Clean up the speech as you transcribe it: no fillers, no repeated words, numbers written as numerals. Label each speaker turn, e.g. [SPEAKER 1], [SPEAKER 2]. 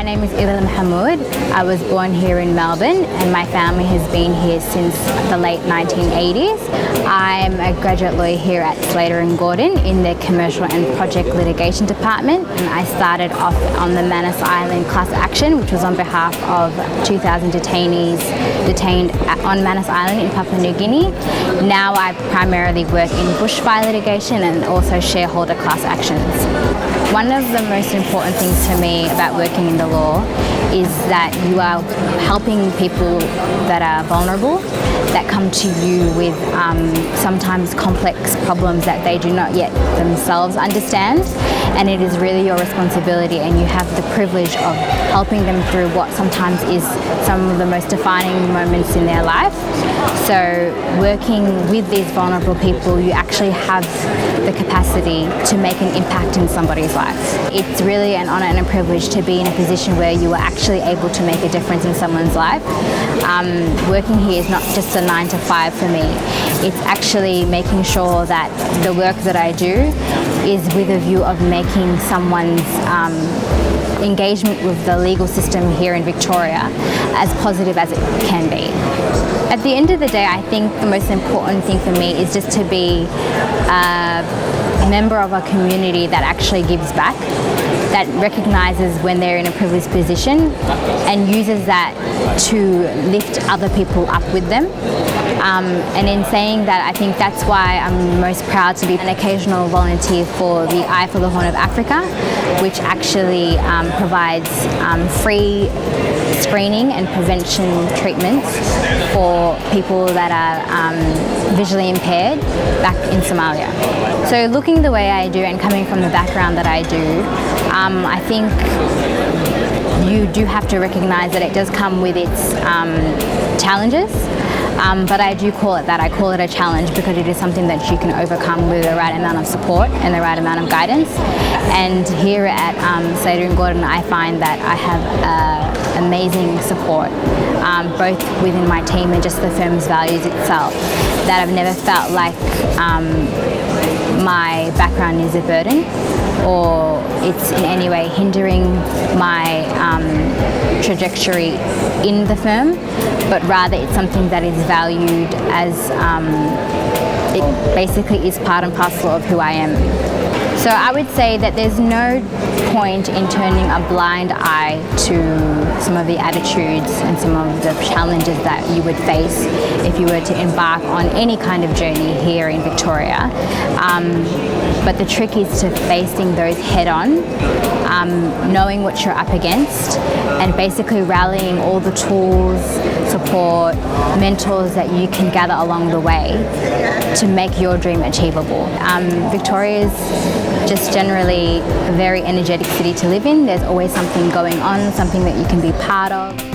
[SPEAKER 1] My name is Idil Mahamud. I was born here in Melbourne and my family has been here since the late 1980s. I'm a graduate lawyer here at Slater & Gordon in the Commercial and Project Litigation Department. And I started off on the Manus Island class action, which was on behalf of 2,000 detainees detained on Manus Island in Papua New Guinea. Now I primarily work in bushfire litigation and also shareholder class actions. One of the most important things for me about working in the law is that you are helping people that are vulnerable, that come to you with sometimes complex problems that they do not yet themselves understand, and it is really your responsibility and you have the privilege of helping them through what sometimes is some of the most defining moments in their life. So working with these vulnerable people, you actually have the capacity to make an impact in somebody's life. It's really an honor and a privilege to be in a position where you are actually able to make a difference in someone's life. Working here is not just a 9 to 5 for me. It's actually making sure that the work that I do is with a view of making someone's engagement with the legal system here in Victoria as positive as it can be. At the end of the day, I think the most important thing for me is just to be a member of a community that actually gives back, that recognises when they're in a privileged position and uses that to lift other people up with them. And in saying that, I think that's why I'm most proud to be an occasional volunteer for the Eye for the Horn of Africa, which actually provides free screening and prevention treatments for people that are visually impaired back in Somalia. So looking the way I do and coming from the background that I do, I think you do have to recognise that it does come with its challenges. But I do call it that. I call it a challenge because it is something that you can overcome with the right amount of support and the right amount of guidance. And here at Slater & Gordon, I find that I have amazing support, both within my team and just the firm's values itself, that I've never felt like my background is a burden or it's in any way hindering my trajectory in the firm, but rather it's something that is valued as it basically is part and parcel of who I am. So I would say that there's no point in turning a blind eye to some of the attitudes and some of the challenges that you would face if you were to embark on any kind of journey here in Victoria. But the trick is to facing those head on, knowing what you're up against, and basically rallying all the tools, support, mentors that you can gather along the way to make your dream achievable. Victoria is just generally a very energetic city to live in. There's always something going on, something that you can be part of.